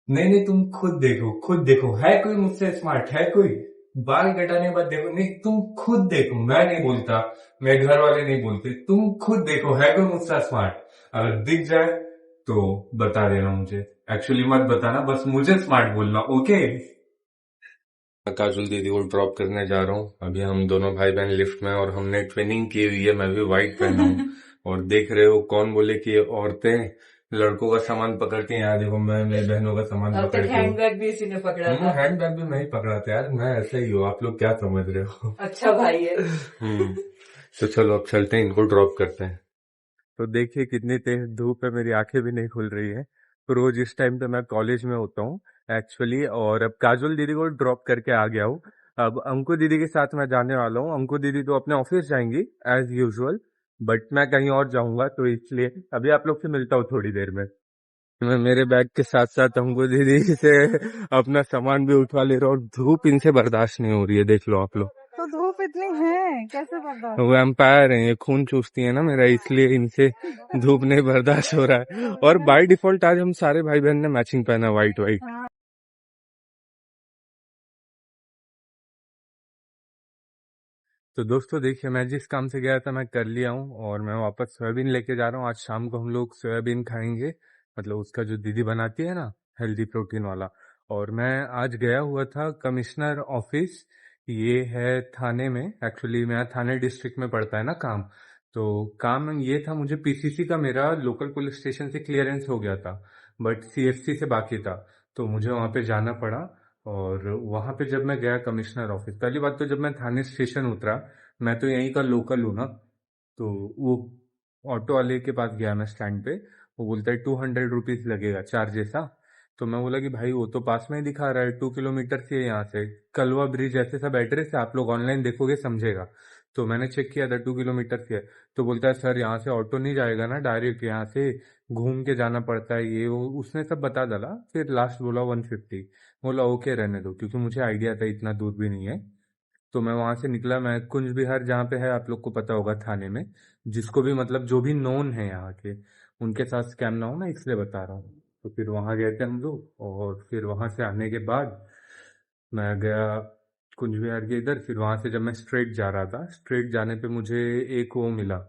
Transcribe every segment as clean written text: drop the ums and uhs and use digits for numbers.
नहीं नहीं, तुम खुद देखो, है कोई मुझसे स्मार्ट? है कोई? बाल कटाने के बाद देखो, नहीं तुम खुद देखो, मैं नहीं बोलता, मेरे घर वाले नहीं बोलते, तुम खुद देखो, है कोई मुझसे स्मार्ट? अगर दिख जाए तो बता देना मुझे। एक्चुअली मत बताना, बस मुझे स्मार्ट बोलना, ओके? काजल दीदी को ड्रॉप करने जा रहा हूँ। अभी हम दोनों भाई बहन लिफ्ट में, और हमने ट्विनिंग की हुई है, मैं भी व्हाइट पहना हूँ। और देख रहे हो, कौन बोले कि ये औरतें लड़कों का सामान पकड़ती हैं? यहाँ देखो, मैं मेरी बहनों का सामान अब पकड़ तक के हूँ। हैंडबैग भी इसी ने पकड़ा था। हैंड बैग भी मैं ही पकड़ा था यार, मैं ऐसा ही हूँ, आप लोग क्या समझ रहे हो? अच्छा भाई है। तो चलो अब चलते हैं, इनको ड्रॉप करते हैं। तो देखिए कितनी तेज धूप है, मेरी आंखें भी नहीं खुल रही है। तो रोज इस टाइम पे मैं कॉलेज में होता हूँ एक्चुअली, और अब काजोल दीदी को ड्रॉप करके आ गया हूँ। अब अंकु दीदी के साथ मैं जाने वाला हूँ। अंकु दीदी तो अपने ऑफिस जाएंगी एज यूजुअल, बट मैं कहीं और जाऊंगा, तो इसलिए अभी आप लोग से मिलता हूँ थोड़ी देर में। मैं मेरे बैग के साथ साथ अंकु दीदी से अपना सामान भी उठवा ले रहा हूँ, और धूप इनसे बर्दाश्त नहीं हो रही है, देख लो आप लोग। तो धूप इतनी है कैसे बर्दाश्त? वो एम्पायर है, ये खून चूसती है ना मेरा, इसलिए इनसे धूप नहीं बर्दाश्त हो रहा है। और बाय डिफॉल्ट आज हम सारे भाई बहन ने मैचिंग पहना, व्हाइट व्हाइट। हाँ। तो दोस्तों देखिए, मैं जिस काम से गया था मैं कर लिया हूँ, और मैं वापस सोयाबीन लेके जा रहा हूँ। आज शाम को हम लोग सोयाबीन खाएंगे, मतलब उसका जो दीदी बनाती है ना, हेल्दी प्रोटीन वाला। और मैं आज गया हुआ था कमिश्नर ऑफिस, ये है थाने में। एक्चुअली मेरा थाने डिस्ट्रिक्ट में पड़ता है ना काम। तो काम ये था, मुझे पीसीसी का मेरा लोकल पुलिस स्टेशन से क्लियरेंस हो गया था, बट सीएफसी से बाकी था। तो मुझे वहाँ पे जाना पड़ा। और वहां पे जब मैं गया कमिश्नर ऑफिस, पहली बात तो जब मैं थाने स्टेशन उतरा, मैं तो यहीं का लोकल हूँ ना, तो वो ऑटो वाले के पास गया मैं स्टैंड पे। वो बोलता है 200 रुपीज लगेगा चार्ज ऐसा। तो मैं बोला कि भाई वो तो पास में ही दिखा रहा है, 2 किलोमीटर से है यहाँ से, कलवा ब्रिज ऐसे सब एड्रेस है, आप लोग ऑनलाइन देखोगे समझेगा। तो मैंने चेक किया था 2 किलोमीटर से है। तो बोलता है सर यहाँ से ऑटो नहीं जाएगा ना, डायरेक्ट यहाँ से घूम के जाना पड़ता है, ये वो उसने सब बता डाला। फिर लास्ट बोला 150। बोला ओके रहने दो, क्योंकि मुझे आइडिया था इतना दूर भी नहीं है। तो मैं वहां से निकला, मैं कुंज विहार जहाँ पे है, आप लोग को पता होगा थाने में, जिसको भी मतलब जो भी नोन है यहाँ के, उनके साथ स्कैम ना हो ना, इसलिए बता रहा हूँ। तो फिर वहां गए थे हम लोग, और फिर वहां से आने के बाद मैं गया कुंज विहार के इधर। फिर वहां से जब मैं स्ट्रेट जा रहा था, स्ट्रेट जाने पे मुझे एक वो मिला,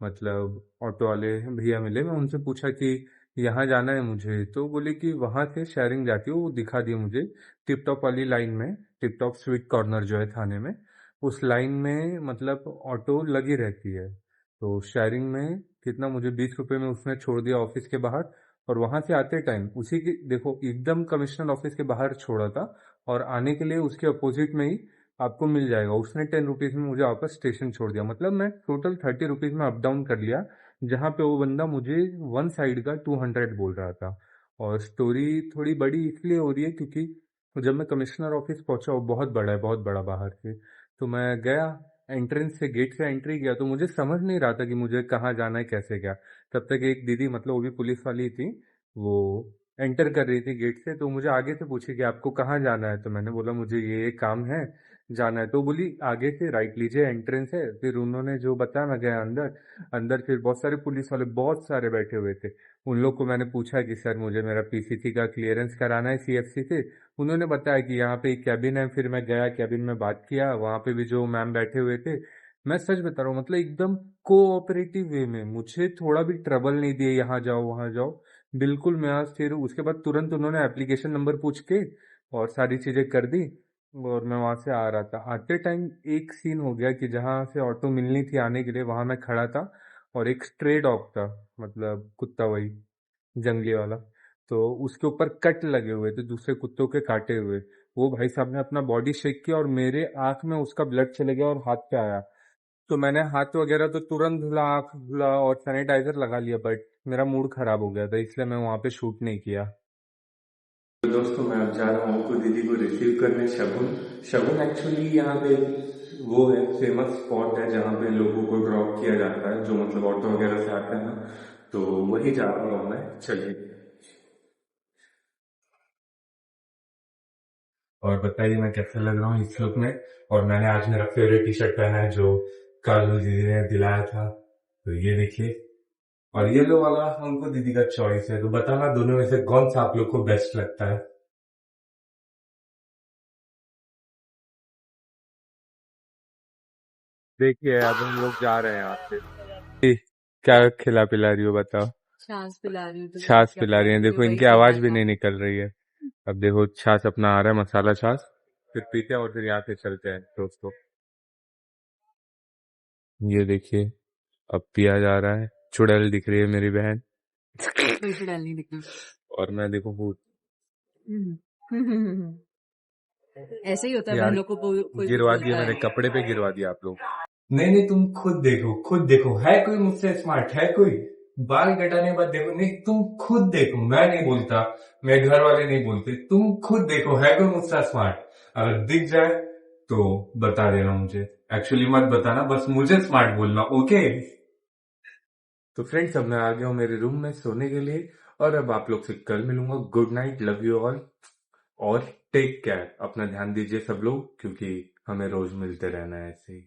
मतलब ऑटो वाले भैया मिले। मैं उनसे पूछा कि यहाँ जाना है मुझे, तो बोले कि वहां से शेयरिंग जाती है, वो दिखा दिया मुझे टिप टॉप वाली लाइन में। टिप टॉप स्वीट कॉर्नर जो है थाने में, उस लाइन में मतलब ऑटो लगी रहती है। तो शेयरिंग में कितना, मुझे 20 रुपए में उसने छोड़ दिया ऑफिस के बाहर। और वहां से आते टाइम उसी की देखो, एकदम कमिश्नर ऑफिस के बाहर छोड़ा था, और आने के लिए उसके अपोजिट में ही आपको मिल जाएगा। उसने 10 रुपीज में मुझे वापस स्टेशन छोड़ दिया, मतलब मैं टोटल 30 रुपीज में अप डाउन कर लिया, जहाँ पे वो बंदा मुझे वन साइड का 200 बोल रहा था। और स्टोरी थोड़ी बड़ी इसलिए हो रही है क्योंकि जब मैं कमिश्नर ऑफिस पहुंचा, वो बहुत बड़ा है, बहुत बड़ा बाहर से। तो मैं गया एंट्रेंस से, गेट से एंट्री किया, तो मुझे समझ नहीं रहा था कि मुझे कहाँ जाना है, कैसे क्या। तब तक एक दीदी, मतलब वो भी पुलिस वाली थी, वो एंटर कर रही थी गेट से। तो मुझे आगे से पूछी कि आपको कहाँ जाना है, तो मैंने बोला मुझे ये काम है, जाना है। तो बोली आगे से राइट लीजिए, एंट्रेंस है। फिर उन्होंने जो बताया, मैं गया अंदर। अंदर फिर बहुत सारे पुलिस वाले बहुत सारे बैठे हुए थे। उन लोग को मैंने पूछा कि सर मुझे मेरा पीसीसी का क्लियरेंस कराना है सीएफसी से। उन्होंने बताया कि यहाँ पे एक कैबिन है। फिर मैं गया कैबिन में, बात किया, वहां पे भी जो मैम बैठे हुए थे। मैं सच बता रहा हूँ, मतलब एकदम कोऑपरेटिव वे में, मुझे थोड़ा भी ट्रबल नहीं दिए, यहाँ जाओ वहां जाओ, बिल्कुल। मैं आज फिर उसके बाद तुरंत उन्होंने एप्लीकेशन नंबर पूछ के और सारी चीजें कर दी। और मैं वहां से आ रहा था, आते टाइम एक सीन हो गया कि जहां से ऑटो मिलनी थी आने के लिए, वहां मैं खड़ा था, और एक स्ट्रे डॉग था, मतलब कुत्ता, वही जंगली वाला। तो उसके ऊपर कट लगे हुए थे दूसरे कुत्तों के काटे हुए। वो भाई साहब ने अपना बॉडी शेक किया, और मेरे आंख में उसका ब्लड चले गया और हाथ पे आया। तो मैंने हाथ वगैरह तो तुरंत धुला, आंख धुला और सैनिटाइजर लगा लिया, बट मेरा मूड खराब हो गया था, इसलिए मैं वहां पे शूट नहीं किया। तो दोस्तों मैं अब जा रहा हूँ उनको दीदी को रिसीव करने, शगुन। शगुन एक्चुअली यहाँ पे वो है, फेमस स्पॉट है जहाँ पे लोगों को ड्रॉप किया जाता है, जो मतलब ऑटो वगैरह से आते हैं ना। तो वही जा रहा हूँ मैं, चलिए। और बताइए मैं कैसे लग रहा हूँ इस लुक में। और मैंने आज मेरा फेवरेट टी शर्ट पहना है, जो काजल दीदी ने दिलाया था, तो ये देखिए। और येलो वाला हमको दीदी का चॉइस है, तो बताना दोनों में से कौन सा आप लोग को बेस्ट लगता है। देखिए अब हम लोग जा रहे हैं यहाँ से। क्या खिला पिला रही हो बताओ। छाछ पिला रही हूँ तो छाछ क्या पिला रही है, पिलाऊंगी, देखो वही इनकी पीना आवाज भी था। नहीं निकल रही है। अब देखो छाछ अपना आ रहा है, मसाला छाछ, फिर पीते हैं और फिर यहाँ से चलते हैं दोस्तों। ये देखिए अब पिया जा रहा है। चुड़ैल दिख रही है मेरी बहन। कोई चुड़ैल नहीं दिखना। और मैं देखो भूत। ऐसे ही होता है, यार बहनों को कोई भी गिरवा दिया बोलता मेरे है। कपड़े पे, गिरवा दिया आप लोग। नहीं नहीं तुम खुद देखो, खुद देखो, है कोई मुझसे स्मार्ट, है कोई। बाल कटाने के बाद देखो, नहीं तुम खुद देखो, मैं नहीं बोलता, मेरे घर वाले नहीं बोलते, तुम खुद देखो है कोई मुझसे स्मार्ट। अगर दिख जाए तो बता देना मुझे, एक्चुअली मत बताना, बस मुझे स्मार्ट बोलना, ओके। तो फ्रेंड्स अब मैं आ गया हूँ मेरे रूम में सोने के लिए, और अब आप लोग से कल मिलूंगा। Good night, love you all, और टेक केयर, अपना ध्यान दीजिए सब लोग, क्योंकि हमें रोज मिलते रहना है ऐसे ही।